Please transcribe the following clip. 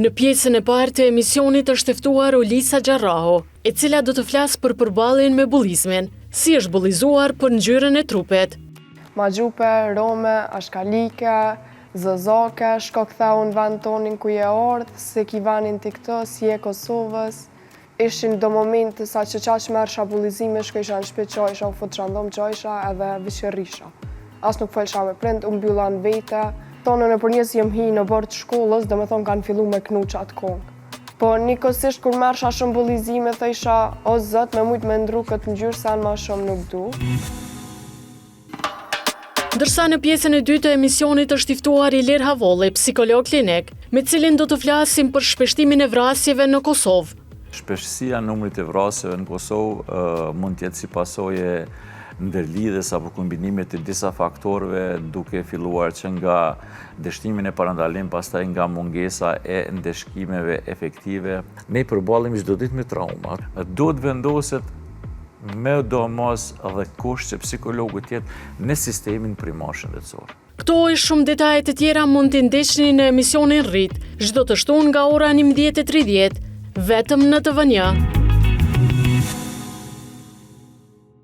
Në pjesën e parë të emisionit është ftuar Olisa Xharraho, e cila do të flasë për përballjen me bullizmin, si është bullizuar për ngjyrën e trupit. Ma gjupe, rome, ashkalike, zëzoke, shko ktheu në vend tonin ku je ardh, se ki vanin t'i këtë, si e Kosovës. Ishin do momente sa që qaq merrsha bullizime, shkojsha në shtëpi qojsha, u fut random qojsha edhe vishërrisha. As nuk folsha me prind, u mbylla në vete. Tonën e për njës jem hi në bord të shkollës, dhe me thonë kanë fillu me knu qatë kongë. Po nikosisht kur merrsha shumë bullizime, thejsha, o zët, me mujt me ndru këtë ngjyrë sa në ma shumë nuk du. Ndërsa në pjesën e dytë të emisionit është i ftuar Ilir Havolli, psikolog klinik, me cilin do të flasim për shpeshtimin e vrasjeve në Kosovë. Shpeshtësia e numrit e vrasjeve në Kosovë mund t'jetë si pasojë ndërlidhjes apo kombinimit të disa faktorëve, duke filluar që nga dështimin e parandalim, pastaj nga mungesa e ndeshkimeve efektive. Ne përballemi çdo ditë me traumat. Duhet vendoset me domos dhe kusht që psikologu tjetë në sistemin primar shëndetësor. Këto e shumë detajet të tjera mund t'i ndeshni në emisionin Rrit, çdo të shtunë nga ora 11:30, vetëm në TV1.